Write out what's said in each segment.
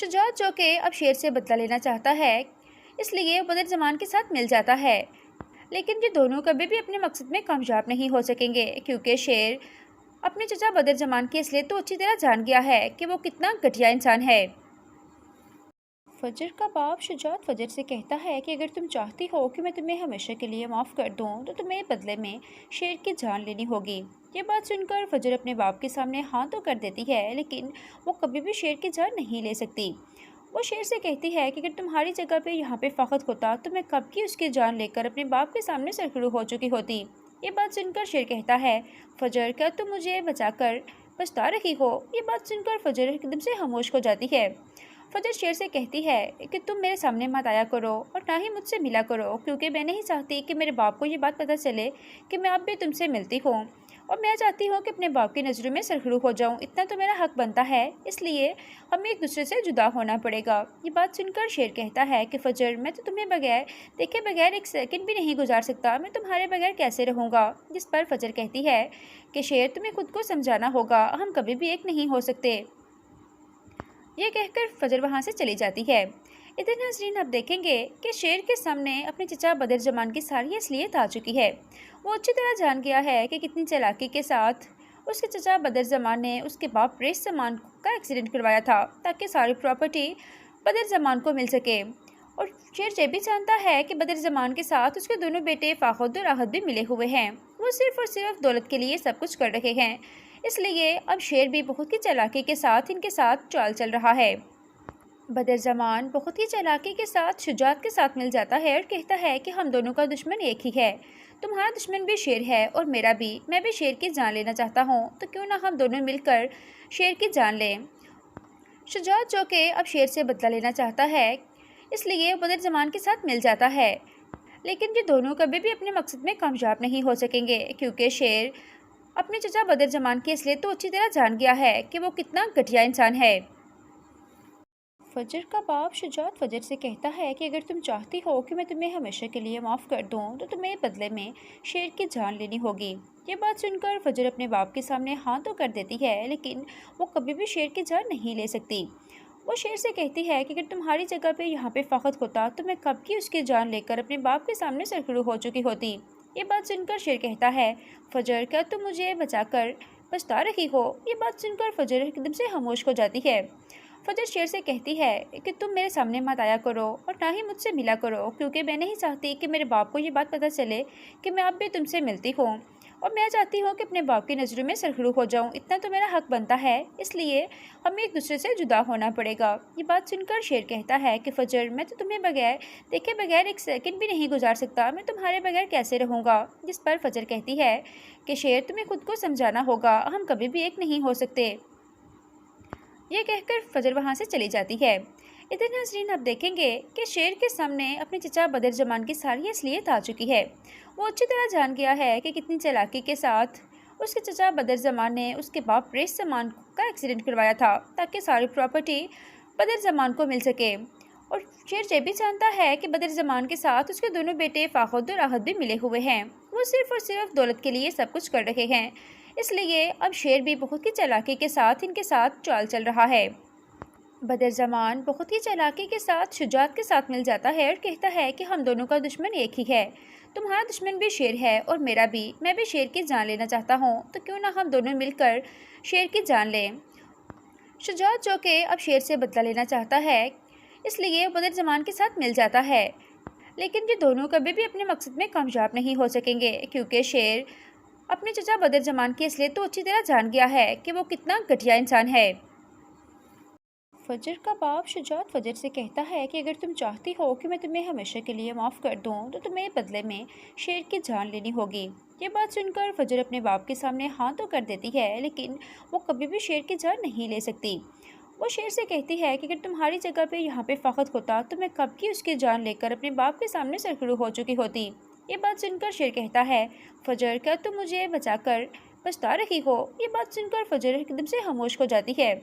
शुजात जो कि अब शेर से बदला लेना चाहता है, इसलिए बदर ज़मान के साथ मिल जाता है। लेकिन ये दोनों कभी भी अपने मकसद में कामयाब नहीं हो सकेंगे, क्योंकि शेर अपने चचा बदर ज़मान की असलियत तो अच्छी तरह जान गया है कि वो कितना घटिया इंसान है। फजर का बाप शुजात फजर से कहता है कि अगर तुम चाहती हो कि मैं तुम्हें हमेशा के लिए माफ़ कर दूं, तो तुम्हें बदले में शेर की जान लेनी होगी। ये बात सुनकर फजर अपने बाप के सामने हाँ तो कर देती है, लेकिन वो कभी भी शेर की जान नहीं ले सकती। वो शेर से कहती है कि अगर तुम्हारी जगह पे यहाँ पे फ़ख्त होता तो मैं कब की उसकी जान लेकर अपने बाप के सामने सरखड़ू हो चुकी होती। ये बात सुनकर शेर कहता है, फजर क्या तुम मुझे बचाकर पछता रही हो। ये बात सुनकर फजर एकदम से खामोश हो जाती है। फजर शेर से कहती है कि तुम मेरे सामने मत आया करो और ना ही मुझसे मिला करो, क्योंकि मैं नहीं चाहती कि मेरे बाप को ये बात पता चले कि मैं अब भी तुमसे मिलती हूँ, और मैं चाहती हूँ कि अपने बाप की नज़रों में सरखड़ू हो जाऊँ। इतना तो मेरा हक बनता है, इसलिए हमें एक दूसरे से जुदा होना पड़ेगा। ये बात सुनकर शेर कहता है कि फजर मैं तो तुम्हें बगैर देखे बगैर एक सेकंड भी नहीं गुजार सकता, मैं तुम्हारे बगैर कैसे रहूँगा। जिस पर फजर कहती है कि शेर तुम्हें खुद को समझाना होगा, हम कभी भी एक नहीं हो सकते। ये कहकर फजर वहाँ से चली जाती है। इधर नाज़रीन अब देखेंगे कि शेर के सामने अपने चचा बदर ज़मान की सारी असलियत आ चुकी है। वो अच्छी तरह जान गया है कि कितनी चालाकी के साथ उसके चचा बदर ज़मान ने उसके बाप रेस ज़मान का एक्सीडेंट करवाया था, ताकि सारी प्रॉपर्टी बदर ज़मान को मिल सके। और शेर ये भी जानता है कि बदर ज़मान के साथ उसके दोनों बेटे फ़ाखुद और आहद भी मिले हुए हैं। वो सिर्फ़ और सिर्फ दौलत के लिए सब कुछ कर रहे हैं, इसलिए अब शेर भी बहुत ही चालाकी के साथ इनके साथ चाल चल रहा है। बदर ज़मान बहुत ही चालाकी के साथ शुजात के साथ मिल जाता है और कहता है कि हम दोनों का दुश्मन एक ही है। तुम्हारा दुश्मन भी शेर है और मेरा भी। मैं भी शेर की जान लेना चाहता हूँ, तो क्यों ना हम दोनों मिलकर शेर की जान लें। शुजात जो कि अब शेर से बदला लेना चाहता है, इसलिए बदर ज़मान के साथ मिल जाता है। लेकिन ये दोनों कभी भी अपने मकसद में कामयाब नहीं हो सकेंगे, क्योंकि शेर अपने चचा बदर ज़मान की असलियत तो अच्छी तरह जान गया है कि वो कितना घटिया इंसान है। फजर का बाप शुजात फजर से कहता है कि अगर तुम चाहती हो कि मैं तुम्हें हमेशा के लिए माफ़ कर दूं, तो तुम्हें बदले में शेर की जान लेनी होगी। ये बात सुनकर फजर अपने बाप के सामने हाँ तो कर देती है, लेकिन वो कभी भी शेर की जान नहीं ले सकती। वो शेर से कहती है कि अगर तुम्हारी जगह पे यहाँ पे फ़ख्त होता तो मैं कब की उसकी जान लेकर अपने बाप के सामने सरखड़ू हो चुकी होती। ये बात सुनकर शेर कहता है, फजर क्या तुम मुझे बचाकर पछता रही हो। ये बात सुनकर फजर एकदम से खामोश हो जाती है। फजर शेर से कहती है कि तुम मेरे सामने मत आया करो और ना ही मुझसे मिला करो, क्योंकि मैं नहीं चाहती कि मेरे बाप को ये बात पता चले कि मैं अब भी तुमसे मिलती हूँ, और मैं चाहती हूँ कि अपने बाप की नज़रों में सरखड़ू हो जाऊँ। इतना तो मेरा हक बनता है, इसलिए हमें एक दूसरे से जुदा होना पड़ेगा। ये बात सुनकर शेर कहता है कि फजर मैं तो तुम्हें बगैर देखे बगैर एक सेकंड भी नहीं गुजार सकता, मैं तुम्हारे बगैर कैसे रहूँगा। जिस पर फजर कहती है कि शेर तुम्हें खुद को समझाना होगा, हम कभी भी एक नहीं हो सकते। ये कहकर फजर वहाँ से चली जाती है। इधर नाज़रीन अब देखेंगे कि शेर के सामने अपने चचा बदर ज़मान की सारी असलियत आ चुकी है। वो अच्छी तरह जान गया है कि कितनी चालाकी के साथ उसके चचा बदर ज़मान ने उसके बाप रेस ज़मान का एक्सीडेंट करवाया था, ताकि सारी प्रॉपर्टी बदर ज़मान को मिल सके। और शेर ये भी जानता है कि बदर ज़मान के साथ उसके दोनों बेटे फ़ाखुद और आहद भी मिले हुए हैं। वो सिर्फ़ और सिर्फ दौलत के लिए सब कुछ कर रहे हैं, इसलिए अब शेर भी बहुत ही चालाकी के साथ इनके साथ चाल चल रहा है। बदर ज़मान बहुत ही चालाकी के साथ शुजात के साथ मिल जाता है और कहता है कि हम दोनों का दुश्मन एक ही है। तुम्हारा दुश्मन भी शेर है और मेरा भी। मैं भी शेर की जान लेना चाहता हूँ, तो क्यों ना हम दोनों मिलकर शेर की जान लें। शुजात जो कि अब शेर से बदला लेना चाहता है, इसलिए बदर ज़मान के साथ मिल जाता है। लेकिन ये दोनों कभी भी अपने मकसद में कामयाब नहीं हो सकेंगे, क्योंकि शेर अपने चचा बदर ज़मान की असलियत तो अच्छी तरह जान गया है कि वो कितना घटिया इंसान है। फजर का बाप शुजात फजर से कहता है कि अगर तुम चाहती हो कि मैं तुम्हें हमेशा के लिए माफ़ कर दूं, तो तुम्हें बदले में शेर की जान लेनी होगी। ये बात सुनकर फजर अपने बाप के सामने हाँ तो कर देती है, लेकिन वो कभी भी शेर की जान नहीं ले सकती। वो शेर से कहती है कि अगर तुम्हारी जगह पे यहाँ पे फ़ख्त होता तो मैं कब की उसकी जान लेकर अपने बाप के सामने सरखड़ू हो चुकी होती। ये बात सुनकर शेर कहता है, फजर क्या तुम मुझे बचाकर पछता रही हो। ये बात सुनकर फजर एकदम से खामोश हो जाती है।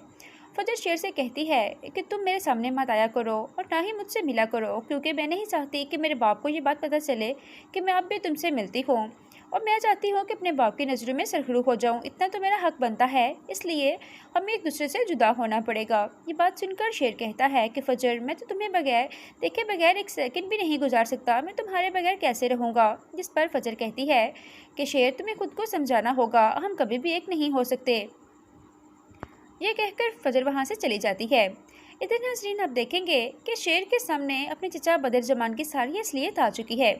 फजर शेर से कहती है कि तुम मेरे सामने मत आया करो और ना ही मुझसे मिला करो, क्योंकि मैं नहीं चाहती कि मेरे बाप को ये बात पता चले कि मैं अब भी तुमसे मिलती हूँ, और मैं चाहती हूँ कि अपने बाप की नज़रों में सरखरू हो जाऊँ, इतना तो मेरा हक बनता है, इसलिए हमें एक दूसरे से जुदा होना पड़ेगा। ये बात सुनकर शेर कहता है कि फजर, मैं तो तुम्हें बगैर देखे बगैर एक सेकंड भी नहीं गुजार सकता, मैं तुम्हारे बगैर कैसे रहूँगा। जिस पर फजर कहती है कि शेर, तुम्हें खुद को समझाना होगा, हम कभी भी एक नहीं हो सकते। ये कहकर फजर वहाँ से चली जाती है। इधर नाजरीन आप देखेंगे कि शेर के सामने अपने चचा बदरजमान की सारी असलियत आ चुकी है।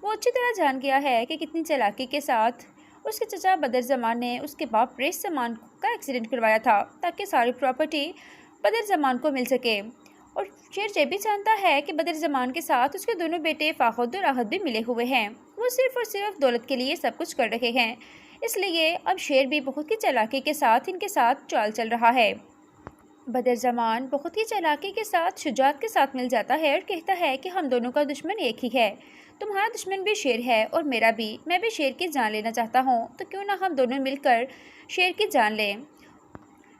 वो अच्छी तरह जान गया है कि कितनी चालाकी के साथ उसके चचा बदरजमान ने उसके बाप रेस जमान का एक्सीडेंट करवाया था ताकि सारी प्रॉपर्टी बदरजमान को मिल सके। और शेर ये भी जानता है कि बदरजमान के साथ उसके दोनों बेटे फाखुद और आहद भी मिले हुए हैं। वो सिर्फ और सिर्फ दौलत के लिए सब कुछ कर रहे हैं, इसलिए अब शेर भी बहुत ही चालाकी के साथ इनके साथ चाल चल रहा है। बदरजमान बहुत ही चालाकी के साथ शुजात के साथ मिल जाता है और कहता है कि हम दोनों का दुश्मन एक ही है, तुम्हारा दुश्मन भी शेर है और मेरा भी, मैं भी शेर की जान लेना चाहता हूँ, तो क्यों ना हम दोनों मिलकर शेर की जान लें।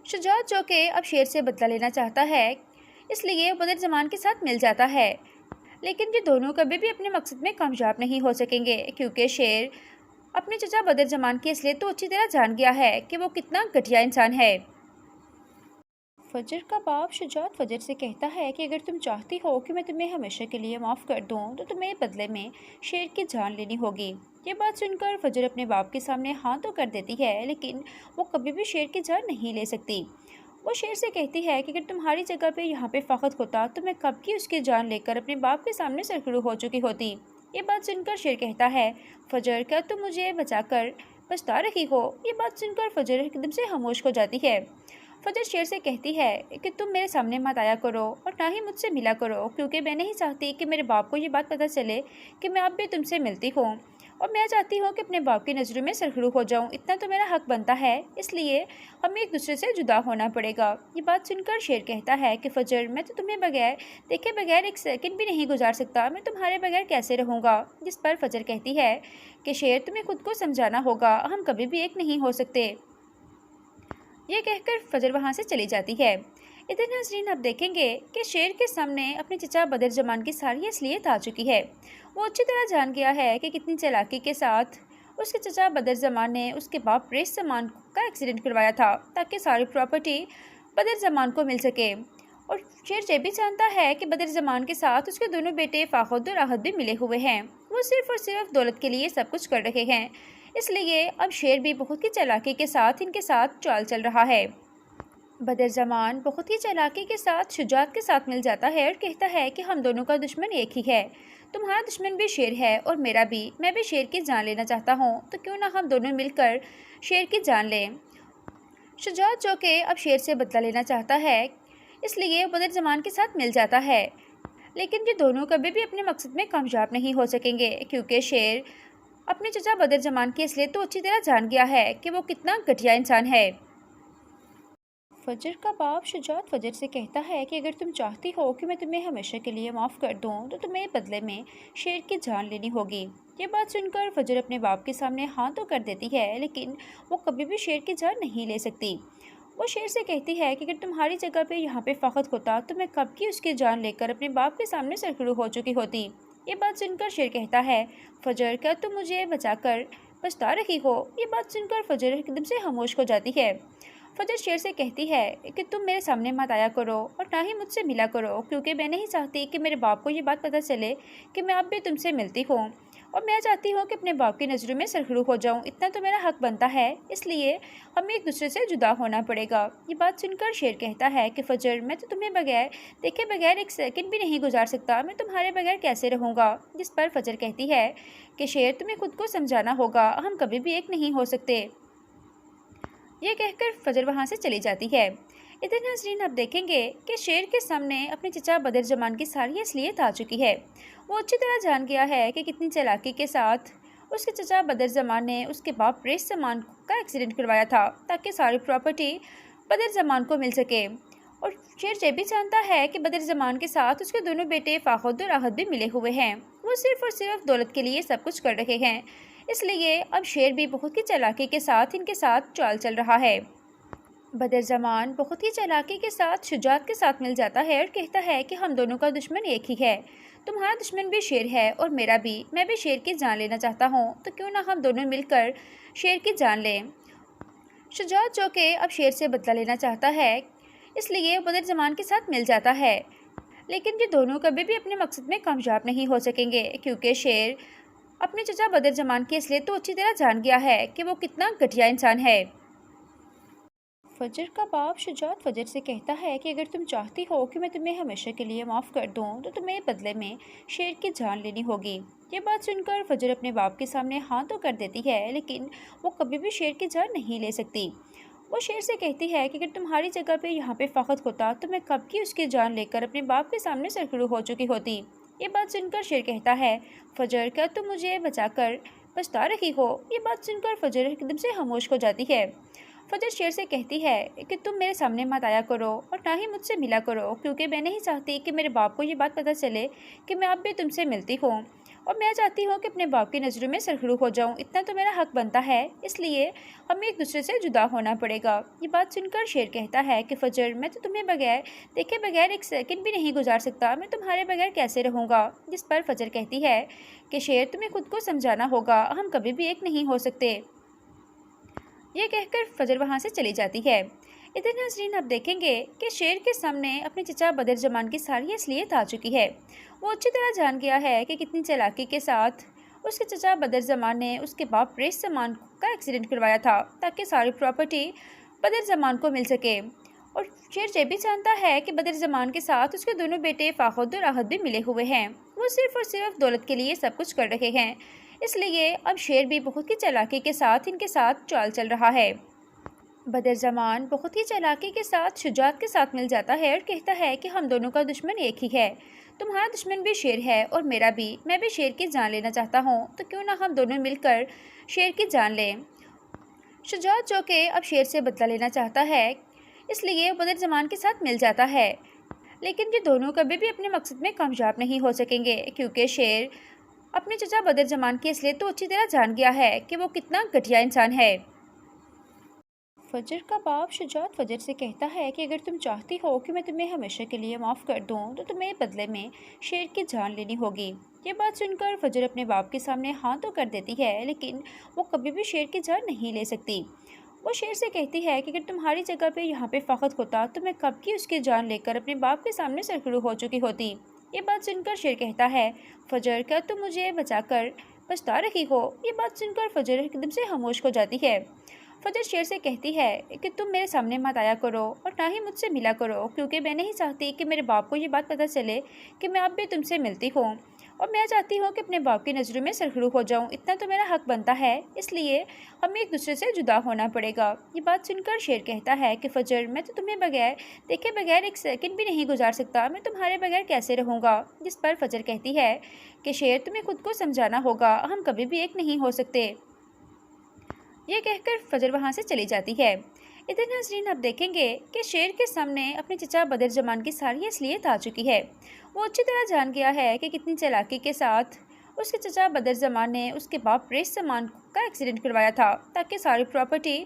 शुजात जो कि अब शेर से बदला लेना चाहता है, इसलिए बदरजमान के साथ मिल जाता है, लेकिन ये दोनों कभी भी अपने मकसद में कामयाब नहीं हो सकेंगे क्योंकि शेर अपने चचा बदरजमान की असलियत तो अच्छी तरह जान गया है कि वो कितना घटिया इंसान है। फजर का बाप शुजात फजर से कहता है कि अगर तुम चाहती हो कि मैं तुम्हें हमेशा के लिए माफ़ कर दूं, तो तुम्हें बदले में शेर की जान लेनी होगी। ये बात सुनकर फजर अपने बाप के सामने हाँ तो कर देती है, लेकिन वो कभी भी शेर की जान नहीं ले सकती। वो शेर से कहती है कि अगर तुम्हारी जगह पे यहाँ पे फ़ख्त होता तो मैं कब की उसकी जान लेकर अपने बाप के सामने सरखरू हो चुकी होती। ये बात सुनकर शेर कहता है, फजर, क्या तुम मुझे बचाकर पछता रही हो। ये बात सुनकर फजर एकदम से खामोश हो जाती है। फजर शेर से कहती है कि तुम मेरे सामने मत आया करो और ना ही मुझसे मिला करो, क्योंकि मैं नहीं चाहती कि मेरे बाप को ये बात पता चले कि मैं अब भी तुमसे मिलती हूँ, और मैं चाहती हूँ कि अपने बाप की नज़रों में सरखरू हो जाऊँ, इतना तो मेरा हक बनता है, इसलिए हमें एक दूसरे से जुदा होना पड़ेगा। ये बात सुनकर शेर कहता है कि फजर, मैं तो तुम्हें बगैर देखे बगैर एक सेकंड भी नहीं गुजार सकता, मैं तुम्हारे बगैर कैसे रहूँगा। जिस पर फजर कहती है कि शेर, तुम्हें खुद को समझाना होगा, हम कभी भी एक नहीं हो सकते। ये कहकर फजर वहाँ से चली जाती है। इधर नाजरीन आप देखेंगे कि शेर के सामने अपने चचा बदरजमान की सारी असलियत आ चुकी है। वो अच्छी तरह जान गया है कि कितनी चालाकी के साथ उसके चचा बदरजमान ने उसके बाप रेस जमान का एक्सीडेंट करवाया था ताकि सारी प्रॉपर्टी बदरजमान को मिल सके। और शेर ये भी जानता है कि बदरजमान के साथ उसके दोनों बेटे फाखुद और आहद भी मिले हुए हैं। वो सिर्फ और सिर्फ दौलत के लिए सब कुछ कर रहे हैं, इसलिए अब शेर भी बहुत ही चालाकी के साथ इनके साथ चाल चल रहा है। बदरजमान बहुत ही चालाकी के साथ शुजात के साथ मिल जाता है और कहता है कि हम दोनों का दुश्मन एक ही है, तुम्हारा दुश्मन भी शेर है और मेरा भी, मैं भी शेर की जान लेना चाहता हूँ, तो क्यों ना हम दोनों मिलकर शेर की जान लें। शुजात जो कि अब शेर से बदला लेना चाहता है, इसलिए बदरजमान के साथ मिल जाता है, लेकिन ये दोनों कभी भी अपने मकसद में कामयाब नहीं हो सकेंगे क्योंकि शेर अपने चचा बदरजमान की असलियत तो अच्छी तरह जान गया है कि वो कितना घटिया इंसान है। फजर का बाप शुजात फजर से कहता है कि अगर तुम चाहती हो कि मैं तुम्हें हमेशा के लिए माफ़ कर दूं, तो तुम्हें बदले में शेर की जान लेनी होगी। ये बात सुनकर फजर अपने बाप के सामने हाँ तो कर देती है, लेकिन वो कभी भी शेर की जान नहीं ले सकती। वो शेर से कहती है कि अगर तुम्हारी जगह पे यहाँ पे फ़ख्त होता तो मैं कब की उसकी जान लेकर अपने बाप के सामने सरखरू हो चुकी होती। ये बात सुनकर शेर कहता है, फजर, क्या तुम मुझे बचाकर पछता रही हो। ये बात सुनकर फजर एकदम से खामोश हो जाती है। फजर शेर से कहती है कि तुम मेरे सामने मत आया करो और ना ही मुझसे मिला करो, क्योंकि मैं नहीं चाहती कि मेरे बाप को ये बात पता चले कि मैं अब भी तुमसे मिलती हूँ, और मैं चाहती हूँ कि अपने बाप की नज़रों में सरखरू हो जाऊँ, इतना तो मेरा हक बनता है, इसलिए हमें एक दूसरे से जुदा होना पड़ेगा। ये बात सुनकर शेर कहता है कि फजर, मैं तो तुम्हें बगैर देखे बगैर एक सेकंड भी नहीं गुजार सकता, मैं तुम्हारे बगैर कैसे रहूँगा। जिस पर फजर कहती है कि शेर, तुम्हें खुद को समझाना होगा, हम कभी भी एक नहीं हो सकते। ये कहकर फजर वहाँ से चली जाती है। इधर नाजरीन आप देखेंगे कि शेर के सामने अपने चचा बदरजमान की सारी असलियत आ चुकी है। वो अच्छी तरह जान गया है कि कितनी चालाकी के साथ उसके चचा बदरजमान ने उसके बाप रेस जमान का एक्सीडेंट करवाया था ताकि सारी प्रॉपर्टी बदरजमान को मिल सके। और शेर ये भी जानता है कि बदरजमान के साथ उसके दोनों बेटे फाखुद और आहद भी मिले हुए हैं। वो सिर्फ और सिर्फ दौलत के लिए सब कुछ कर रहे हैं, इसलिए अब शेर भी बहुत ही चालाकी के साथ इनके साथ चाल चल रहा है। बदरज़मान बहुत ही चालाकी के साथ शुजात के साथ मिल जाता है और कहता है कि हम दोनों का दुश्मन एक ही है। तुम्हारा दुश्मन भी शेर है और मेरा भी। मैं भी शेर की जान लेना चाहता हूँ, तो क्यों ना हम दोनों मिलकर शेर की जान लें। शुजात जो कि अब शेर से बदला लेना चाहता है, इसलिए बदरज़मान के साथ मिल जाता है। लेकिन ये दोनों कभी भी अपने मकसद में कामयाब नहीं हो सकेंगे, क्योंकि शेर अपने चचा बदरज़मान की असलियत तो अच्छी तरह जान गया है कि वो कितना घटिया इंसान है। फजर का बाप शुजात फजर से कहता है कि अगर तुम चाहती हो कि मैं तुम्हें हमेशा के लिए माफ़ कर दूं, तो तुम्हें बदले में शेर की जान लेनी होगी। ये बात सुनकर फजर अपने बाप के सामने हाँ तो कर देती है, लेकिन वो कभी भी शेर की जान नहीं ले सकती। वो शेर से कहती है कि अगर तुम्हारी जगह पे यहाँ पे फ़ख्त होता तो मैं कब की उसकी जान लेकर अपने बाप के सामने सरखड़ू हो चुकी होती। ये बात सुनकर शेर कहता है, फजर क्या तुम मुझे बचाकर पछता रही हो। ये बात सुनकर फजर एकदम से खामोश हो जाती है। फजर शेर से कहती है कि तुम मेरे सामने मत आया करो और ना ही मुझसे मिला करो, क्योंकि मैं नहीं चाहती कि मेरे बाप को ये बात पता चले कि मैं अब भी तुमसे मिलती हूँ, और मैं चाहती हूँ कि अपने बाप की नज़रों में सरखड़ू हो जाऊँ। इतना तो मेरा हक बनता है, इसलिए हमें एक दूसरे से जुदा होना पड़ेगा। ये बात सुनकर शेर कहता है कि फजर मैं तो तुम्हें बगैर देखे बगैर एक सेकंड भी नहीं गुजार सकता। मैं तुम्हारे बगैर कैसे रहूँगा। जिस पर फजर कहती है कि शेर तुम्हें खुद को समझाना होगा, हम कभी भी एक नहीं हो सकते। ये कहकर फजर वहाँ से चली जाती है। इधर नाज़रीन आप देखेंगे कि शेर के सामने अपने चचा बदरज़मान की सारी असलियत आ चुकी है। वो अच्छी तरह जान गया है कि कितनी चालाकी के साथ उसके चचा बदरज़मान ने उसके बाप रेस सामान का एक्सीडेंट करवाया था, ताकि सारी प्रॉपर्टी बदरज़मान को मिल सके। और शेर ये भी जानता है कि बदरज़मान के साथ उसके दोनों बेटे फ़ाखुद और आहद भी मिले हुए हैं। वो सिर्फ़ और सिर्फ दौलत के लिए सब कुछ कर रहे हैं, इसलिए अब शेर भी बहुत ही चालाकी के साथ इनके साथ चाल चल रहा है। बदरज़मान बहुत ही चालाकी के साथ शुजात के साथ मिल जाता है और कहता है कि हम दोनों का दुश्मन एक ही है। तुम्हारा दुश्मन भी शेर है और मेरा भी। मैं भी शेर की जान लेना चाहता हूँ, तो क्यों ना हम दोनों मिलकर शेर की जान लें। शुजात जो कि अब शेर से बदला लेना चाहता है, इसलिए बदरज़मान के साथ मिल जाता है। लेकिन ये दोनों कभी भी अपने मकसद में कामयाब नहीं हो सकेंगे, क्योंकि शेर अपने चचा बदरज़मान की असलियत तो अच्छी तरह जान गया है कि वो कितना घटिया इंसान है। फजर का बाप शुजात फजर से कहता है कि अगर तुम चाहती हो कि मैं तुम्हें हमेशा के लिए माफ़ कर दूं, तो तुम्हें बदले में शेर की जान लेनी होगी। ये बात सुनकर फजर अपने बाप के सामने हाँ तो कर देती है, लेकिन वो कभी भी शेर की जान नहीं ले सकती। वो शेर से कहती है कि अगर तुम्हारी जगह पे यहाँ पे फ़ख्त होता तो मैं कब की उसकी जान लेकर अपने बाप के सामने सरखड़ू हो चुकी होती। ये बात सुनकर शेर कहता है, फजर क्या तुम मुझे बचाकर पछता रही हो। ये बात सुनकर फजर एकदम से खामोश हो जाती है। फजर शेर से कहती है कि तुम मेरे सामने मत आया करो और ना ही मुझसे मिला करो, क्योंकि मैं नहीं चाहती कि मेरे बाप को ये बात पता चले कि मैं अब भी तुमसे मिलती हूँ, और मैं चाहती हूँ कि अपने बाप की नज़रों में सरखड़ू हो जाऊँ। इतना तो मेरा हक बनता है, इसलिए हमें एक दूसरे से जुदा होना पड़ेगा। ये बात सुनकर शेर कहता है कि फजर मैं तो तुम्हें बगैर देखे बगैर एक सेकंड भी नहीं गुजार सकता। मैं तुम्हारे बगैर कैसे रहूँगा। जिस पर फजर कहती है कि शेर तुम्हें खुद को समझाना होगा, हम कभी भी एक नहीं हो सकते। यह कहकर फजर वहाँ से चली जाती है। इधर नाज़रीन आप देखेंगे कि शेर के सामने अपने चचा बदरज़मान की सारी असलियत आ चुकी है। वो अच्छी तरह जान गया है कि कितनी चालाकी के साथ उसके चचा बदरज़मान ने उसके बाप रेस सामान का एक्सीडेंट करवाया था, ताकि सारी प्रॉपर्टी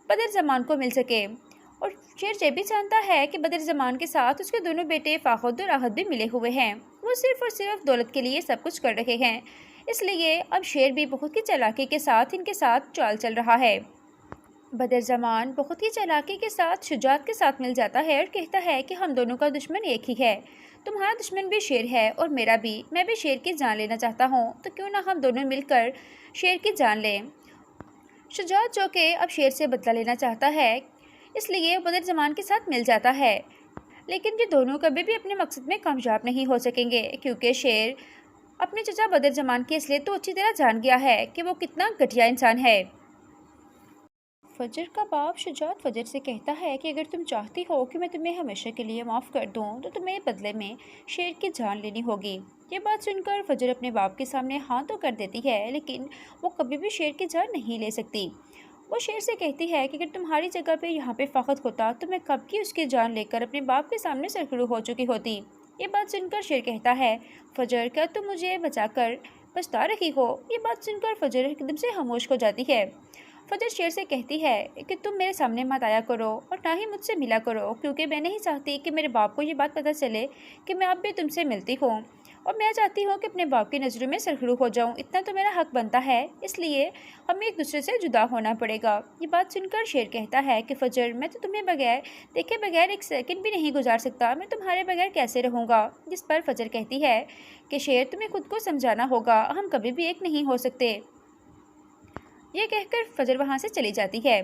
बदरज़मान को मिल सके। और शेर ये भी जानता है कि बदरज़मान के साथ उसके दोनों बेटे फ़ाखुद और आहद भी मिले हुए हैं। वो सिर्फ़ और सिर्फ दौलत के लिए सब कुछ कर रहे हैं, इसलिए अब शेर भी बहुत ही चालाकी के साथ इनके साथ चाल चल रहा है। बदरज़मान बहुत ही चालाकी के साथ शुजात के साथ मिल जाता है और कहता है कि हम दोनों का दुश्मन एक ही है। तुम्हारा दुश्मन भी शेर है और मेरा भी। मैं भी शेर की जान लेना चाहता हूँ, तो क्यों ना हम दोनों मिलकर शेर की जान लें। शुजात जो कि अब शेर से बदला लेना चाहता है, इसलिए बदरज़मान के साथ मिल जाता है। लेकिन ये दोनों कभी भी अपने मकसद में कामयाब नहीं हो सकेंगे, क्योंकि शेर अपने चचा बदरज़मान की असलियत तो अच्छी तरह जान गया है कि वो कितना घटिया इंसान है। फजर का बाप शुजात फजर से कहता है कि अगर तुम चाहती हो कि मैं तुम्हें हमेशा के लिए माफ़ कर दूं, तो तुम्हें बदले में शेर की जान लेनी होगी। ये बात सुनकर फजर अपने बाप के सामने हाँ तो कर देती है, लेकिन वो कभी भी शेर की जान नहीं ले सकती। वो शेर से कहती है कि अगर तुम्हारी जगह पे यहाँ पे फ़ख्त होता तो मैं कब की उसकी जान लेकर अपने बाप के सामने सरखड़ू हो चुकी होती। ये बात सुनकर शेर कहता है, फजर क्या तुम मुझे बचाकर पछता रही हो। ये बात सुनकर फजर एकदम से खामोश हो जाती है। फजर शेर से कहती है कि तुम मेरे सामने मत आया करो और ना ही मुझसे मिला करो, क्योंकि मैं नहीं चाहती कि मेरे बाप को ये बात पता चले कि मैं अब भी तुमसे मिलती हूँ, और मैं चाहती हूँ कि अपने बाप की नज़रों में सरखरू हो जाऊँ। इतना तो मेरा हक बनता है, इसलिए हमें एक दूसरे से जुदा होना पड़ेगा। ये बात सुनकर शेर कहता है कि फजर, मैं तो तुम्हें बगैर देखे बगैर एक सेकंड भी नहीं गुजार सकता, मैं तुम्हारे बगैर कैसे रहूँगा। जिस पर फजर कहती है कि शेर, तुम्हें खुद को समझाना होगा, हम कभी भी एक नहीं हो सकते। ये कहकर फजर वहाँ से चली जाती है।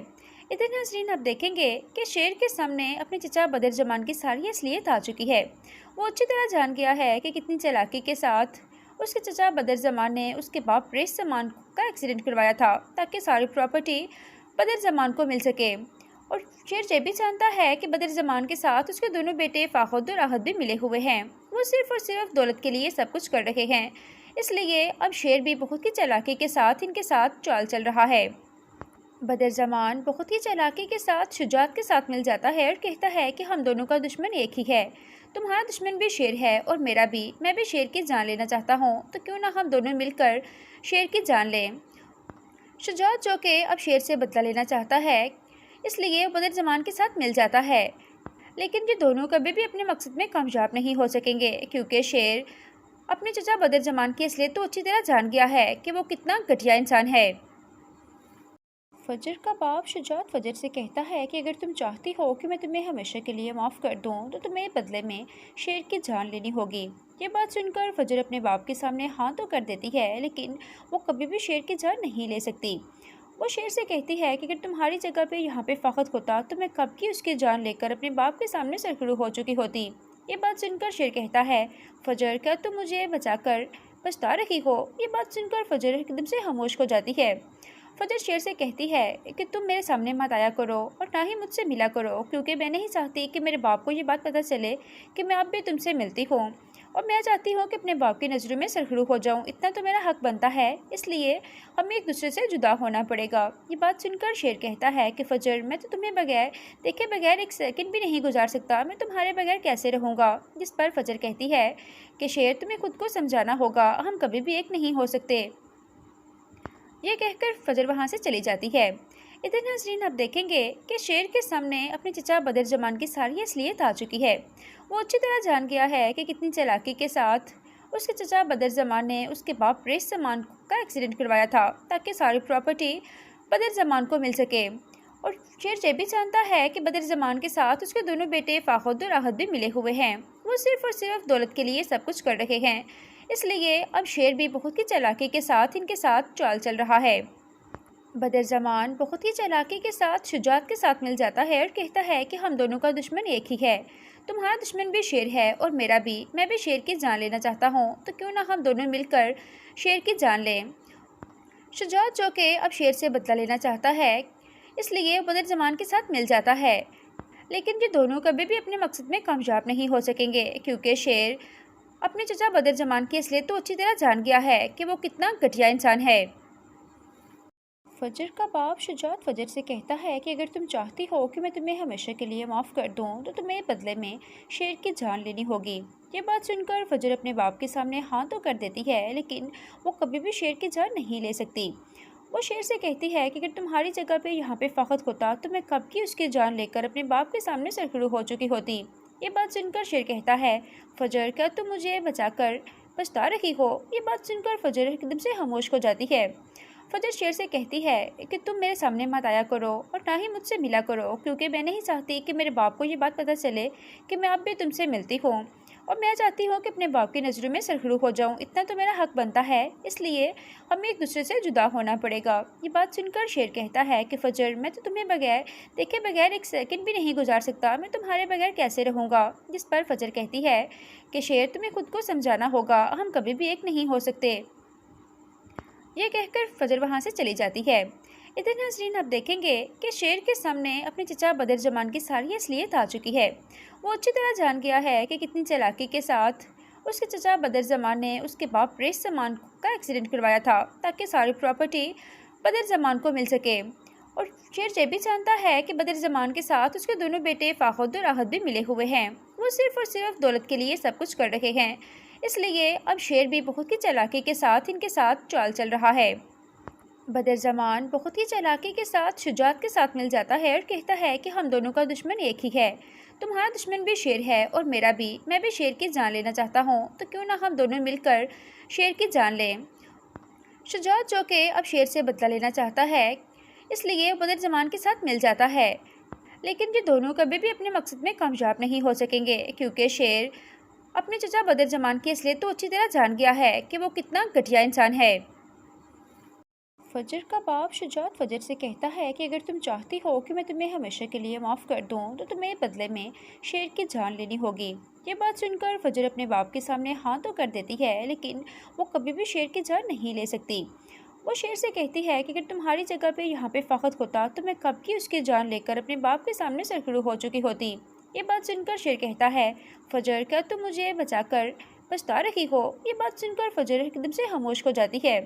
इधर नाजरीन आप देखेंगे कि शेर के सामने अपने चचा बदर जमान की सारी असलियत आ चुकी है। वो अच्छी तरह जान गया है कि कितनी चालाकी के साथ उसके चचा बदर जमान ने उसके बाप रेस जमान का एक्सीडेंट करवाया था, ताकि सारी प्रॉपर्टी बदर जमान को मिल सके। और शेर ये भी जानता है कि बदर जमान के साथ उसके दोनों बेटे फाखुद और आहद भी मिले हुए हैं। वो सिर्फ और सिर्फ दौलत के लिए सब कुछ कर रहे हैं, इसलिए अब शेर भी बहुत ही चालाकी के साथ इनके साथ चाल चल रहा है। बदर जमान बहुत ही चालाकी के साथ शुजात के साथ मिल जाता है और कहता है कि हम दोनों का दुश्मन एक ही है। तुम्हारा दुश्मन भी शेर है और मेरा भी। मैं भी शेर की जान लेना चाहता हूँ, तो क्यों ना हम दोनों मिलकर शेर की जान लें। शुजात जो कि अब शेर से बदला लेना चाहता है, इसलिए बदर जमान के साथ मिल जाता है। लेकिन ये दोनों कभी भी अपने मकसद में कामयाब नहीं हो सकेंगे, क्योंकि शेर अपने चचा बदर जमान की असलियत तो अच्छी तरह जान गया है कि वो कितना घटिया इंसान है। फजर का बाप शुजात फजर से कहता है कि अगर तुम चाहती हो कि मैं तुम्हें हमेशा के लिए माफ़ कर दूं, तो तुम्हें बदले में शेर की जान लेनी होगी। ये बात सुनकर फजर अपने बाप के सामने हाँ तो कर देती है, लेकिन वो कभी भी शेर की जान नहीं ले सकती। वो शेर से कहती है कि अगर तुम्हारी जगह पे यहाँ पे फ़ाखत होता तो मैं कब की उसकी जान लेकर अपने बाप के सामने सरखरू हो चुकी होती। ये बात सुनकर शेर कहता है, फजर, क्या तुम मुझे बचाकर पछता रही हो। ये बात सुनकर फजर एकदम से खामोश हो जाती है। फजर शेर से कहती है कि तुम मेरे सामने मत आया करो और ना ही मुझसे मिला करो, क्योंकि मैं नहीं चाहती कि मेरे बाप को ये बात पता चले कि मैं अब भी तुमसे मिलती हूँ, और मैं चाहती हूँ कि अपने बाप की नज़रों में सरखरू हो जाऊँ। इतना तो मेरा हक बनता है, इसलिए हमें एक दूसरे से जुदा होना पड़ेगा। ये बात सुनकर शेर कहता है कि फजर, मैं तो तुम्हें बगैर देखे बगैर एक सेकंड भी नहीं गुजार सकता, मैं तुम्हारे बगैर कैसे रहूँगा। जिस पर फजर कहती है कि शेर, तुम्हें खुद को समझाना होगा, हम कभी भी एक नहीं हो सकते। ये कहकर फजर वहाँ से चली जाती है। इधर नाजरीन आप देखेंगे कि शेर के सामने अपने चचा बदर जमान की सारी असलियत आ चुकी है। वो अच्छी तरह जान गया है कि कितनी चालाकी के साथ उसके चचा बदर जमान ने उसके बाप रेस जमान का एक्सीडेंट करवाया था, ताकि सारी प्रॉपर्टी बदर जमान को मिल सके। और शेर ये भी जानता है कि बदर जमान के साथ उसके दोनों बेटे फाखुद और आहद भी मिले हुए हैं। वो सिर्फ और सिर्फ दौलत के लिए सब कुछ कर रहे हैं, इसलिए अब शेर भी बहुत ही चालाकी के साथ इनके साथ चाल चल रहा है। बदर जमान बहुत ही चालाकी के साथ शुजात के साथ मिल जाता है और कहता है कि हम दोनों का दुश्मन एक ही है। तुम्हारा दुश्मन भी शेर है और मेरा भी। मैं भी शेर की जान लेना चाहता हूँ, तो क्यों ना हम दोनों मिलकर शेर की जान लें। शुजात जो कि अब शेर से बदला लेना चाहता है, इसलिए बदर जमान के साथ मिल जाता है। लेकिन ये दोनों कभी भी अपने मकसद में कामयाब नहीं हो सकेंगे, क्योंकि शेर अपने चचा बदर जमान की असलियत तो अच्छी तरह जान गया है कि वो कितना घटिया इंसान है। फजर का बाप शुजात फजर से कहता है कि अगर तुम चाहती हो कि मैं तुम्हें हमेशा के लिए माफ़ कर दूं, तो तुम्हें बदले में शेर की जान लेनी होगी। ये बात सुनकर फजर अपने बाप के सामने हाँ तो कर देती है, लेकिन वो कभी भी शेर की जान नहीं ले सकती। वो शेर से कहती है कि अगर तुम्हारी जगह पे यहाँ पे फ़ाखत होता तो मैं कब की उसकी जान लेकर अपने बाप के सामने सरखरू हो चुकी होती। ये बात सुनकर शेर कहता है, फजर, क्या तुम मुझे बचाकर पछता रही हो। ये बात सुनकर फजर एकदम से खामोश हो जाती है। फजर शेर से कहती है कि तुम मेरे सामने मत आया करो और ना ही मुझसे मिला करो, क्योंकि मैं नहीं चाहती कि मेरे बाप को ये बात पता चले कि मैं अब भी तुमसे मिलती हूँ, और मैं चाहती हूँ कि अपने बाप की नज़रों में सरखरू हो जाऊँ। इतना तो मेरा हक बनता है, इसलिए हमें एक दूसरे से जुदा होना पड़ेगा। ये बात सुनकर शेर कहता है कि फजर, मैं तो तुम्हें बगैर देखे बगैर एक सेकंड भी नहीं गुजार सकता, मैं तुम्हारे बगैर कैसे रहूँगा। जिस पर फजर कहती है कि शेर, तुम्हें खुद को समझाना होगा, हम कभी भी एक नहीं हो सकते। ये कहकर फजर वहाँ से चली जाती है। इधर नाजरीन आप देखेंगे कि शेर के सामने अपने चचा बदर जमान की सारी असलियत आ चुकी है। वो अच्छी तरह जान गया है कि कितनी चालाकी के साथ उसके चचा बदर जमान ने उसके बाप रेस जमान का एक्सीडेंट करवाया था, ताकि सारी प्रॉपर्टी बदर जमान को मिल सके। और शेर ये भी जानता है कि बदर जमान के साथ उसके दोनों बेटे फाखुद और आहद भी मिले हुए हैं। वो सिर्फ और सिर्फ दौलत के लिए सब कुछ कर रहे हैं, इसलिए अब शेर भी बहुत ही चालाकी के साथ इनके साथ चाल चल रहा है। बदर ज़मान बहुत ही चालाकी के साथ शुजात के साथ मिल जाता है और कहता है कि हम दोनों का दुश्मन एक ही है। तुम्हारा दुश्मन भी शेर है और मेरा भी। मैं भी शेर की जान लेना चाहता हूँ, तो क्यों ना हम दोनों मिलकर शेर की जान लें। शुजात जो कि अब शेर से बदला लेना चाहता है, इसलिए बदर ज़मान के साथ मिल जाता है। लेकिन ये दोनों कभी भी अपने मकसद में कामयाब नहीं हो सकेंगे, क्योंकि शेर अपने चचा बदर ज़मान की असलियत तो अच्छी तरह जान गया है कि वो कितना घटिया इंसान है। फजर का बाप शुजात फजर से कहता है कि अगर तुम चाहती हो कि मैं तुम्हें हमेशा के लिए माफ़ कर दूं, तो तुम्हें बदले में शेर की जान लेनी होगी। ये बात सुनकर फजर अपने बाप के सामने हाँ तो कर देती है, लेकिन वो कभी भी शेर की जान नहीं ले सकती। वो शेर से कहती है कि अगर तुम्हारी जगह पे यहाँ पे फ़ख्त होता तो मैं कब की उसकी जान लेकर अपने बाप के सामने सरखड़ू हो चुकी होती। ये बात सुनकर शेर कहता है, फजर क्या तुम मुझे बचाकर पछता रही हो। ये बात सुनकर फजर एकदम से खामोश हो जाती है।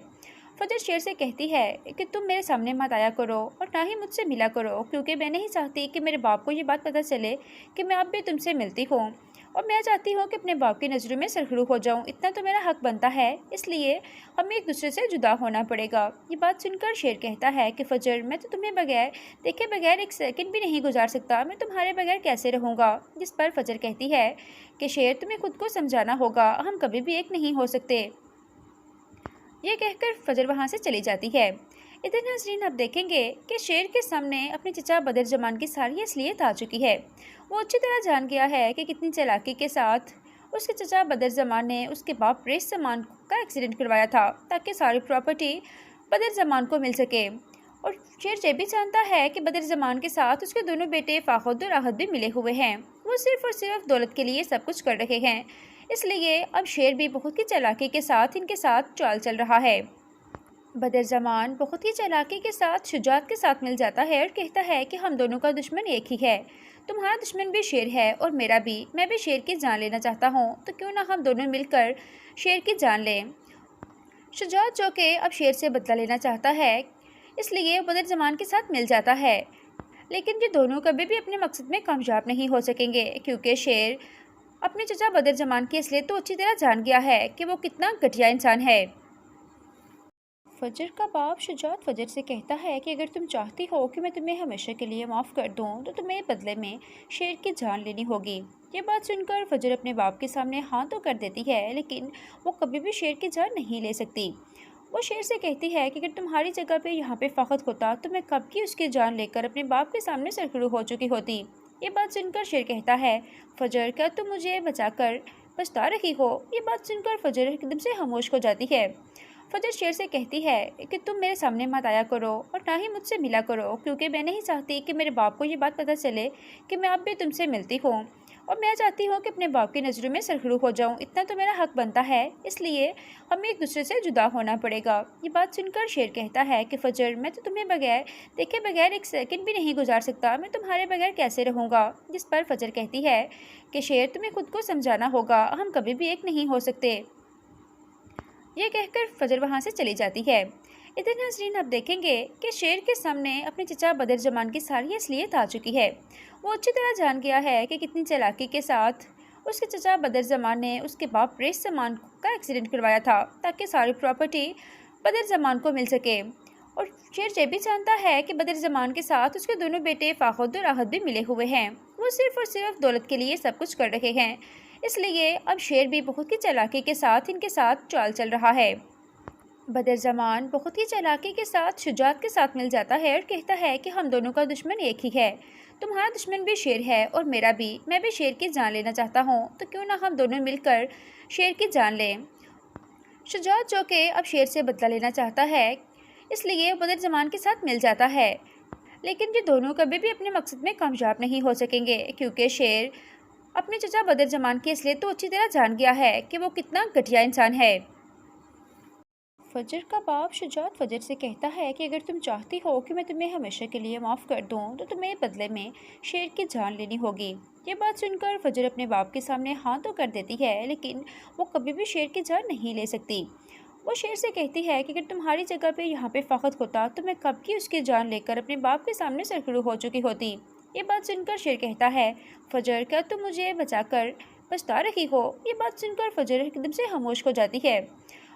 फजर शेर से कहती है कि तुम मेरे सामने मत आया करो और ना ही मुझसे मिला करो, क्योंकि मैं नहीं चाहती कि मेरे बाप को ये बात पता चले कि मैं अब भी तुमसे मिलती हूँ, और मैं चाहती हूँ कि अपने बाप की नज़रों में सरखड़ू हो जाऊँ। इतना तो मेरा हक बनता है, इसलिए हमें एक दूसरे से जुदा होना पड़ेगा। ये बात सुनकर शेर कहता है कि फजर मैं तो तुम्हें बगैर देखे बगैर एक सेकंड भी नहीं गुजार सकता। मैं तुम्हारे बगैर कैसे रहूँगा। जिस पर फजर कहती है कि शेर तुम्हें खुद को समझाना होगा, हम कभी भी एक नहीं हो सकते। ये कहकर फजर वहाँ से चली जाती है। इधर नाज़रीन आप देखेंगे कि शेर के सामने अपने चचा बदर ज़मान की सारी असलियत आ चुकी है। वो अच्छी तरह जान गया है कि कितनी चालाकी के साथ उसके चचा बदर ज़मान ने उसके बाप रेस ज़मान का एक्सीडेंट करवाया था, ताकि सारी प्रॉपर्टी बदर ज़मान को मिल सके। और शेर ये भी जानता है कि बदर ज़मान के साथ उसके दोनों बेटे फ़ाखुद और आहद भी मिले हुए हैं। वो सिर्फ़ और सिर्फ दौलत के लिए सब कुछ कर रहे हैं, इसलिए अब शेर भी बहुत ही चालाकी के साथ इनके साथ चाल चल रहा है। बदर ज़मान बहुत ही चालाकी के साथ शुजात के साथ मिल जाता है और कहता है कि हम दोनों का दुश्मन एक ही है। तुम्हारा दुश्मन भी शेर है और मेरा भी। मैं भी शेर की जान लेना चाहता हूँ, तो क्यों ना हम दोनों मिलकर शेर की जान लें। शुजात जो कि अब शेर से बदला लेना चाहता है, इसलिए बदर ज़मान के साथ मिल जाता है। लेकिन ये दोनों कभी भी अपने मकसद में कामयाब नहीं हो सकेंगे, क्योंकि शेर अपने चचा बदर ज़मान की असलियत तो अच्छी तरह जान गया है कि वो कितना घटिया इंसान है। फजर का बाप शुजात फजर से कहता है कि अगर तुम चाहती हो कि मैं तुम्हें हमेशा के लिए माफ़ कर दूं, तो तुम्हें बदले में शेर की जान लेनी होगी। ये बात सुनकर फजर अपने बाप के सामने हाँ तो कर देती है, लेकिन वो कभी भी शेर की जान नहीं ले सकती। वो शेर से कहती है कि अगर तुम्हारी जगह पे यहाँ पे फ़ख्त होता तो मैं कब की उसकी जान लेकर अपने बाप के सामने सरखड़ू हो चुकी होती। ये बात सुनकर शेर कहता है, फजर क्या तुम मुझे बचाकर पछता रही हो। ये बात सुनकर फजर एकदम से खामोश हो जाती है। फजर शेर से कहती है कि तुम मेरे सामने मत आया करो और ना ही मुझसे मिला करो, क्योंकि मैं नहीं चाहती कि मेरे बाप को ये बात पता चले कि मैं अब भी तुमसे मिलती हूँ, और मैं चाहती हूँ कि अपने बाप की नज़रों में सरखड़ू हो जाऊँ। इतना तो मेरा हक बनता है, इसलिए हमें एक दूसरे से जुदा होना पड़ेगा। ये बात सुनकर शेर कहता है कि फजर मैं तो तुम्हें बगैर देखे बगैर एक सेकंड भी नहीं गुजार सकता। मैं तुम्हारे बगैर कैसे रहूँगा। जिस पर फजर कहती है कि शेर तुम्हें खुद को समझाना होगा, हम कभी भी एक नहीं हो सकते। ये कहकर फजर वहाँ से चली जाती है। इधर नाज़रीन आप देखेंगे कि शेर के सामने अपने चचा बदर ज़मान की सारी असलियत आ चुकी है। वो अच्छी तरह जान गया है कि कितनी चालाकी के साथ उसके चचा बदर ज़मान ने उसके बाप रेस ज़मान का एक्सीडेंट करवाया था, ताकि सारी प्रॉपर्टी बदर ज़मान को मिल सके। और शेर ये भी जानता है कि बदर ज़मान के साथ उसके दोनों बेटे फ़ाखुद और आहद भी मिले हुए हैं। वो सिर्फ़ और सिर्फ दौलत के लिए सब कुछ कर रहे हैं, इसलिए अब शेर भी बहुत ही चालाकी के साथ इनके साथ चाल चल रहा है। बदर ज़मान बहुत ही चालाकी के साथ शुजात के साथ मिल जाता है और कहता है कि हम दोनों का दुश्मन एक ही है। तुम्हारा दुश्मन भी शेर है और मेरा भी। मैं भी शेर की जान लेना चाहता हूँ, तो क्यों ना हम दोनों मिलकर शेर की जान लें। शुजात जो कि अब शेर से बदला लेना चाहता है, इसलिए बदर ज़मान के साथ मिल जाता है। लेकिन ये दोनों कभी भी अपने मकसद में कामयाब नहीं हो सकेंगे, क्योंकि शेर अपने चचा बदर ज़मान की असलियत तो अच्छी तरह जान गया है कि वो कितना घटिया इंसान है। फजर का बाप शुजात फजर से कहता है कि अगर तुम चाहती हो कि मैं तुम्हें हमेशा के लिए माफ़ कर दूं, तो तुम्हें बदले में शेर की जान लेनी होगी। ये बात सुनकर फजर अपने बाप के सामने हाँ तो कर देती है, लेकिन वो कभी भी शेर की जान नहीं ले सकती। वो शेर से कहती है कि अगर तुम्हारी जगह पे यहाँ पे फ़ख्त होता तो मैं कब की उसकी जान लेकर अपने बाप के सामने सरखड़ू हो चुकी होती। ये बात सुनकर शेर कहता है, फजर क्या तुम मुझे बचाकर पछता रही हो। ये बात सुनकर फजर एकदम से खामोश हो जाती है।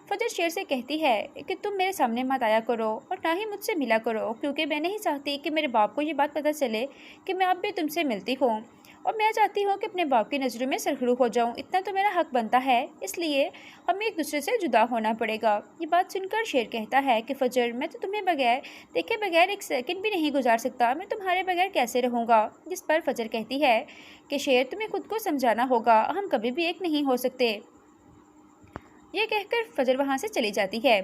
फजर शेर से कहती है कि तुम मेरे सामने मत आया करो और ना ही मुझसे मिला करो, क्योंकि मैं नहीं चाहती कि मेरे बाप को ये बात पता चले कि मैं अब भी तुमसे मिलती हूँ, और मैं चाहती हूँ कि अपने बाप की नज़रों में सरखरू हो जाऊँ। इतना तो मेरा हक बनता है, इसलिए हमें एक दूसरे से जुदा होना पड़ेगा। ये बात सुनकर शेर कहता है कि फजर, मैं तो तुम्हें बगैर देखे बगैर एक सेकंड भी नहीं गुजार सकता, मैं तुम्हारे बगैर कैसे रहूँगा। जिस पर फजर कहती है कि शेर, तुम्हें खुद को समझाना होगा, हम कभी भी एक नहीं हो सकते। यह कहकर फजर वहाँ से चली जाती है।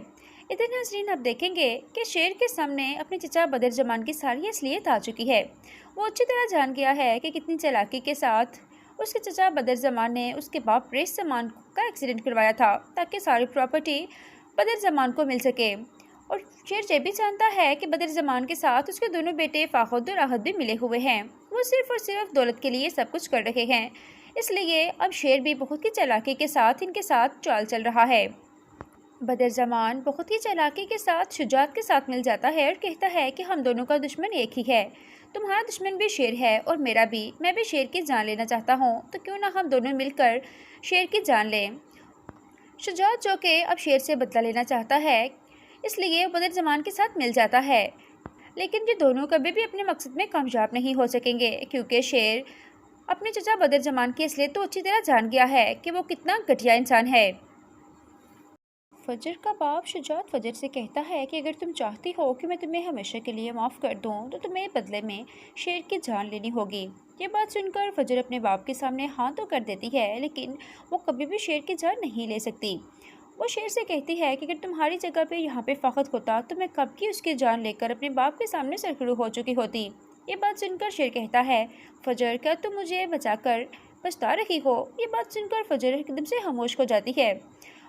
इधर नाजरीन आप देखेंगे कि शेर के सामने अपने चचा बदरजमान की सारी असलियत आ चुकी है। वो अच्छी तरह जान गया है कि कितनी चालाकी के साथ उसके चचा बदरजमान ने उसके बाप रेस जमान का एक्सीडेंट करवाया था, ताकि सारी प्रॉपर्टी बदरजमान को मिल सके। और शेर ये भी जानता है कि बदरजमान के साथ उसके दोनों बेटे फाखुद और आहद भी मिले हुए हैं। वो सिर्फ और सिर्फ दौलत के लिए सब कुछ कर रहे हैं, इसलिए अब शेर भी बहुत ही चालाकी के साथ इनके साथ चाल चल रहा है। बदरजमान बहुत ही चालाकी के साथ शुजात के साथ मिल जाता है और कहता है कि हम दोनों का दुश्मन एक ही है, तुम्हारा दुश्मन भी शेर है और मेरा भी, मैं भी शेर की जान लेना चाहता हूँ, तो क्यों ना हम दोनों मिलकर शेर की जान लें। शुजात जो कि अब शेर से बदला लेना चाहता है, इसलिए बदरजमान के साथ मिल जाता है, लेकिन ये दोनों कभी भी अपने मकसद में कामयाब नहीं हो सकेंगे, क्योंकि शेर अपने चचा बदरजमान की असलियत तो अच्छी तरह जान गया है कि वो कितना घटिया इंसान है। फजर का बाप शुजात फजर से कहता है कि अगर तुम चाहती हो कि मैं तुम्हें हमेशा के लिए माफ़ कर दूं, तो तुम्हें बदले में शेर की जान लेनी होगी। ये बात सुनकर फजर अपने बाप के सामने हाँ तो कर देती है, लेकिन वो कभी भी शेर की जान नहीं ले सकती। वो शेर से कहती है कि अगर तुम्हारी जगह पे यहाँ पे फ़ख्त होता तो मैं कब की उसकी जान लेकर अपने बाप के सामने सरखरू हो चुकी होती। ये बात सुनकर शेर कहता है, फजर, क्या तुम मुझे बचाकर पछता रही हो। ये बात सुनकर फजर एकदम से खामोश हो जाती है।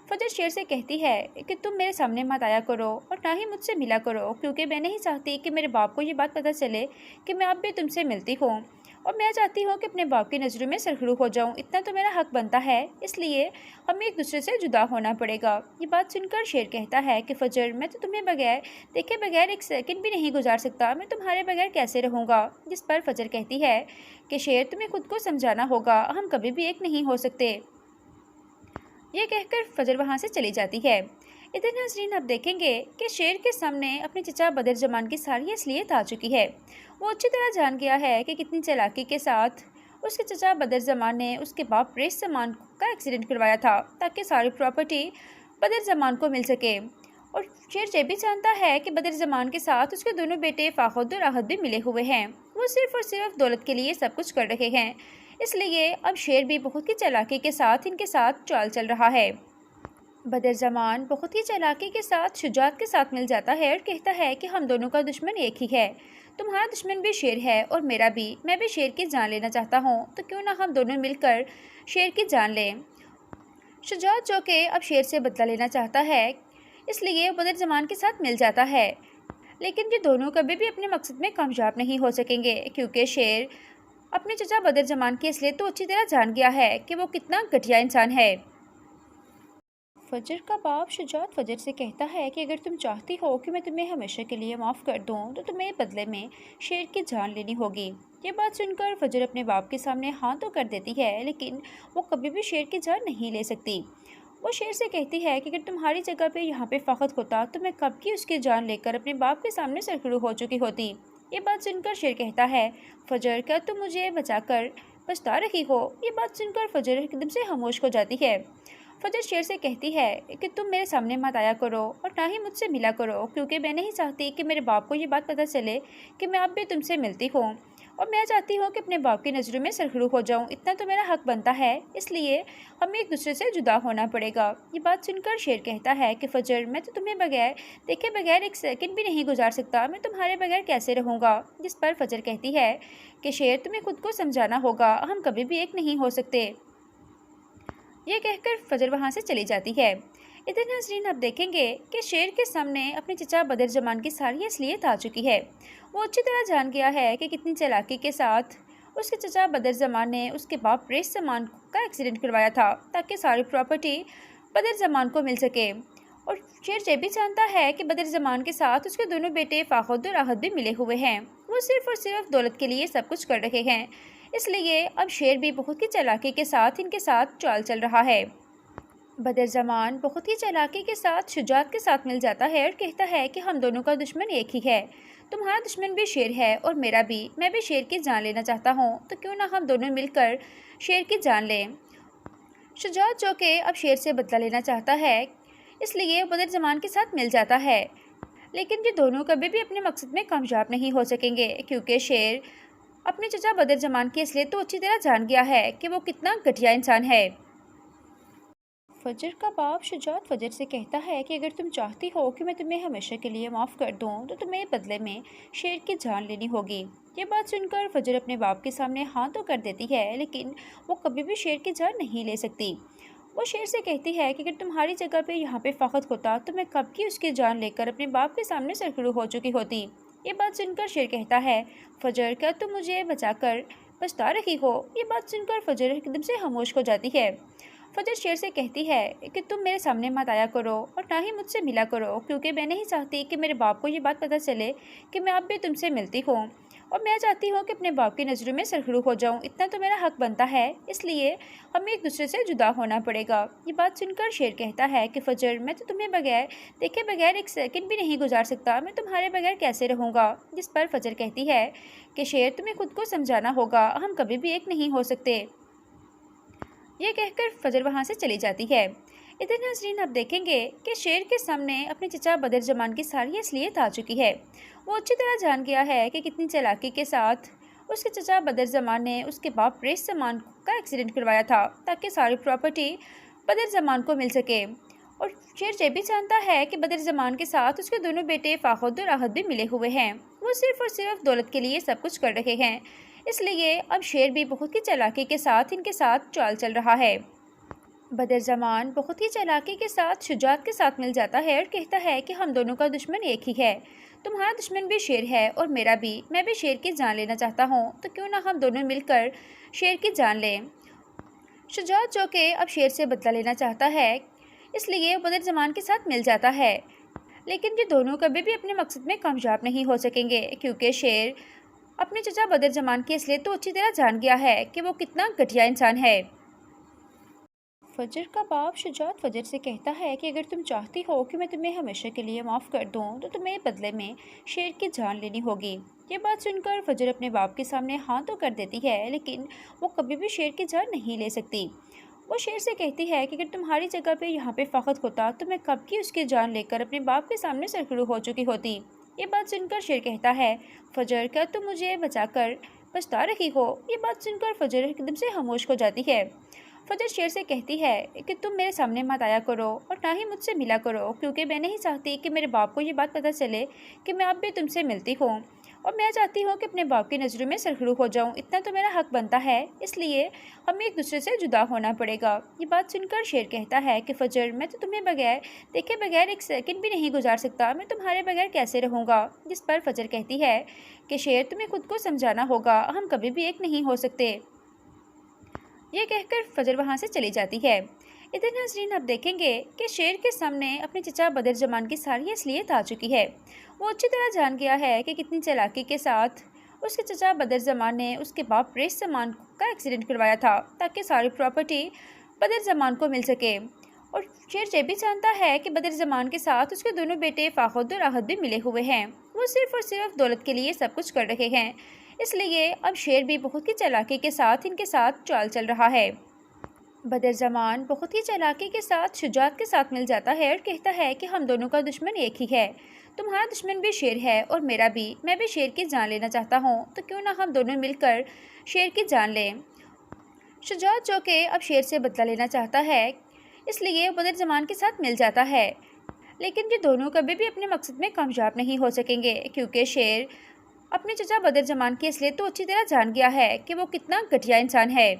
फजर शेर से कहती है कि तुम मेरे सामने मत आया करो और ना ही मुझसे मिला करो, क्योंकि मैं नहीं चाहती कि मेरे बाप को ये बात पता चले कि मैं अब भी तुमसे मिलती हूँ, और मैं चाहती हूँ कि अपने बाप की नज़रों में सरखरू हो जाऊँ। इतना तो मेरा हक बनता है, इसलिए हमें एक दूसरे से जुदा होना पड़ेगा। ये बात सुनकर शेर कहता है कि फजर, मैं तो तुम्हें बगैर देखे बगैर एक सेकंड भी नहीं गुजार सकता, मैं तुम्हारे बगैर कैसे रहूँगा। जिस पर फजर कहती है कि शेर, तुम्हें खुद को समझाना होगा, हम कभी भी एक नहीं हो सकते। यह कहकर फजर वहाँ से चली जाती है। इधर नाजरीन आप देखेंगे कि शेर के सामने अपने चचा बदरजमान की सारी असलियत आ चुकी है। वो अच्छी तरह जान गया है कि कितनी चालाकी के साथ उसके चचा बदरजमान ने उसके बाप रेस जमान का एक्सीडेंट करवाया था, ताकि सारी प्रॉपर्टी बदरजमान को मिल सके। और शेर ये भी जानता है कि बदरजमान के साथ उसके दोनों बेटे फाखुद और आहद भी मिले हुए हैं। वो सिर्फ और सिर्फ दौलत के लिए सब कुछ कर रहे हैं, इसलिए अब शेर भी बहुत ही चालाकी के साथ इनके साथ चाल चल रहा है। बदरजमान बहुत ही चालाकी के साथ शुजात के साथ मिल जाता है और कहता है कि हम दोनों का दुश्मन एक ही है, तुम्हारा दुश्मन भी शेर है और मेरा भी, मैं भी शेर की जान लेना चाहता हूँ, तो क्यों ना हम दोनों मिलकर शेर की जान लें। शुजात जो कि अब शेर से बदला लेना चाहता है, इसलिए बदरजमान के साथ मिल जाता है, लेकिन ये दोनों कभी भी अपने मकसद में कामयाब नहीं हो सकेंगे, क्योंकि शेर अपने चचा बदरजमान की असलियत तो अच्छी तरह जान गया है कि वो कितना घटिया इंसान है। फजर का बाप शुजात फजर से कहता है कि अगर तुम चाहती हो कि मैं तुम्हें हमेशा के लिए माफ़ कर दूं, तो तुम्हें बदले में शेर की जान लेनी होगी। ये बात सुनकर फजर अपने बाप के सामने हाँ तो कर देती है, लेकिन वो कभी भी शेर की जान नहीं ले सकती। वो शेर से कहती है कि अगर तुम्हारी जगह पे यहाँ पे फ़ख्त होता तो मैं कब की उसकी जान लेकर अपने बाप के सामने सरखरू हो चुकी होती। ये बात सुनकर शेर कहता है, फजर, क्या तुम मुझे बचाकर पछता रही हो। ये बात सुनकर फजर एकदम से खामोश हो जाती है। फजर शेर से कहती है कि तुम मेरे सामने मत आया करो और ना ही मुझसे मिला करो, क्योंकि मैं नहीं चाहती कि मेरे बाप को ये बात पता चले कि मैं अब भी तुमसे मिलती हूँ, और मैं चाहती हूँ कि अपने बाप की नज़रों में सरखरू हो जाऊँ। इतना तो मेरा हक बनता है, इसलिए हमें एक दूसरे से जुदा होना पड़ेगा। ये बात सुनकर शेर कहता है कि फजर, मैं तो तुम्हें बगैर देखे बगैर एक सेकंड भी नहीं गुजार सकता, मैं तुम्हारे बगैर कैसे रहूँगा। जिस पर फजर कहती है कि शेर, तुम्हें खुद को समझाना होगा, हम कभी भी एक नहीं हो सकते। यह कहकर फजर वहाँ से चली जाती है। इधर नाजरीन आप देखेंगे कि शेर के सामने अपने चचा बदरजमान की सारी असलियत आ चुकी है। वो अच्छी तरह जान गया है कि कितनी चालाकी के साथ उसके चचा बदरजमान ने उसके बाप रेस जमान का एक्सीडेंट करवाया था, ताकि सारी प्रॉपर्टी बदरजमान को मिल सके। और शेर ये भी जानता है कि बदरजमान के साथ उसके दोनों बेटे फाखुद और आहद भी मिले हुए हैं। वो सिर्फ और सिर्फ दौलत के लिए सब कुछ कर रहे हैं, इसलिए अब शेर भी बहुत ही चालाकी के साथ इनके साथ चाल चल रहा है। बदर ज़मान बहुत ही चालाकी के साथ शुजात के साथ मिल जाता है और कहता है कि हम दोनों का दुश्मन एक ही है। तुम्हारा दुश्मन भी शेर है और मेरा भी। मैं भी शेर की जान लेना चाहता हूँ, तो क्यों ना हम दोनों मिलकर शेर की जान लें। शुजात जो कि अब शेर से बदला लेना चाहता है, इसलिए बदर ज़मान के साथ मिल जाता है। लेकिन ये दोनों कभी भी अपने मकसद में कामयाब नहीं हो सकेंगे, क्योंकि शेर अपने चचा बदर ज़मान की असलियत तो अच्छी तरह जान गया है कि वो कितना घटिया इंसान है। फजर का बाप शुजात फजर से कहता है कि अगर तुम चाहती हो कि मैं तुम्हें हमेशा के लिए माफ़ कर दूं, तो तुम्हें बदले में शेर की जान लेनी होगी। ये बात सुनकर फजर अपने बाप के सामने हाँ तो कर देती है, लेकिन वो कभी भी शेर की जान नहीं ले सकती। वो शेर से कहती है कि अगर तुम्हारी जगह पे यहाँ पे फ़ाखत होता तो मैं कब की उसकी जान लेकर अपने बाप के सामने सरखड़ू हो चुकी होती। ये बात सुनकर शेर कहता है, फजर क्या तुम मुझे बचाकर पछता रही हो। ये बात सुनकर फजर एकदम से खामोश हो जाती है। फजर शेर से कहती है कि तुम मेरे सामने मत आया करो और ना ही मुझसे मिला करो, क्योंकि मैं नहीं चाहती कि मेरे बाप को ये बात पता चले कि मैं अब भी तुमसे मिलती हूँ, और मैं चाहती हूँ कि अपने बाप की नज़रों में सरखड़ू हो जाऊँ। इतना तो मेरा हक बनता है, इसलिए हमें एक दूसरे से जुदा होना पड़ेगा। ये बात सुनकर शेर कहता है कि फजर मैं तो तुम्हें बगैर देखे बगैर एक सेकंड भी नहीं गुजार सकता। मैं तुम्हारे बगैर कैसे रहूँगा। जिस पर फजर कहती है कि शेर तुम्हें खुद को समझाना होगा, हम कभी भी एक नहीं हो सकते। यह कहकर फजर वहाँ से चली जाती है। इधर नाजरीन आप देखेंगे कि शेर के सामने अपने चचा बदर ज़मान की सारी असलियत आ चुकी है। वो अच्छी तरह जान गया है कि कितनी चालाकी के साथ उसके चचा बदर ज़मान ने उसके बाप रेस ज़मान का एक्सीडेंट करवाया था, ताकि सारी प्रॉपर्टी बदर ज़मान को मिल सके। और शेर ये भी जानता है कि बदर ज़मान के साथ उसके दोनों बेटे फ़ाखुद और आहद भी मिले हुए हैं। वो सिर्फ़ और सिर्फ दौलत के लिए सब कुछ कर रहे हैं, इसलिए अब शेर भी बहुत ही चालाकी के साथ इनके साथ चाल चल रहा है। बदर ज़मान बहुत ही चालाकी के साथ शुजात के साथ मिल जाता है और कहता है कि हम दोनों का दुश्मन एक ही है। तुम्हारा दुश्मन भी शेर है और मेरा भी। मैं भी शेर की जान लेना चाहता हूँ, तो क्यों ना हम दोनों मिलकर शेर की जान लें। शुजात जो कि अब शेर से बदला लेना चाहता है, इसलिए बदर ज़मान के साथ मिल जाता है। लेकिन ये दोनों कभी भी अपने मकसद में कामयाब नहीं हो सकेंगे, क्योंकि शेर अपने चचा बदर ज़मान की असलियत तो अच्छी तरह जान गया है कि वो कितना घटिया इंसान है। फजर का बाप शुजात फजर से कहता है कि अगर तुम चाहती हो कि मैं तुम्हें हमेशा के लिए माफ़ कर दूं, तो तुम्हें बदले में शेर की जान लेनी होगी। ये बात सुनकर फजर अपने बाप के सामने हाँ तो कर देती है, लेकिन वो कभी भी शेर की जान नहीं ले सकती। वो शेर से कहती है कि अगर तुम्हारी जगह पे यहाँ पे फ़ाखत होता तो मैं कब की उसकी जान लेकर अपने बाप के सामने सरखड़ू हो चुकी होती। ये बात सुनकर शेर कहता है, फजर क्या तुम मुझे बचाकर पछता रही हो। ये बात सुनकर फजर एकदम से खामोश हो जाती है। फजर शेर से कहती है कि तुम मेरे सामने मत आया करो और ना ही मुझसे मिला करो, क्योंकि मैं नहीं चाहती कि मेरे बाप को ये बात पता चले कि मैं अब भी तुमसे मिलती हूँ, और मैं चाहती हूँ कि अपने बाप की नज़रों में सरखड़ू हो जाऊँ। इतना तो मेरा हक बनता है, इसलिए हमें एक दूसरे से जुदा होना पड़ेगा। ये बात सुनकर शेर कहता है कि फजर मैं तो तुम्हें बगैर देखे बगैर एक सेकंड भी नहीं गुजार सकता। मैं तुम्हारे बगैर कैसे रहूँगा। जिस पर फजर कहती है कि शेर तुम्हें खुद को समझाना होगा, हम कभी भी एक नहीं हो सकते। यह कहकर फजर वहाँ से चली जाती है। इधर नाजरीन आप देखेंगे कि शेर के सामने अपने चचा बदर ज़मान की सारी असलियत आ चुकी है। वो अच्छी तरह जान गया है कि कितनी चालाकी के साथ उसके चचा बदर ज़मान ने उसके बाप रेस ज़मान का एक्सीडेंट करवाया था, ताकि सारी प्रॉपर्टी बदर ज़मान को मिल सके। और शेर ये भी जानता है कि बदर ज़मान के साथ उसके दोनों बेटे फ़ाखुद और आहद भी मिले हुए हैं। वो सिर्फ़ और सिर्फ दौलत के लिए सब कुछ कर रहे हैं, इसलिए अब शेर भी बहुत ही चालाकी के साथ इनके साथ चाल चल रहा है। बदर ज़मान बहुत ही चालाकी के साथ शुजात के साथ मिल जाता है और कहता है कि हम दोनों का दुश्मन एक ही है। तुम्हारा दुश्मन भी शेर है और मेरा भी। मैं भी शेर की जान लेना चाहता हूँ, तो क्यों ना हम दोनों मिलकर शेर की जान लें। शुजात जो कि अब शेर से बदला लेना चाहता है, इसलिए बदर ज़मान के साथ मिल जाता है। लेकिन ये दोनों कभी भी अपने मकसद में कामयाब नहीं हो सकेंगे, क्योंकि शेर अपने चचा बदर ज़मान की असलियत तो अच्छी तरह जान गया है कि वो कितना घटिया इंसान है।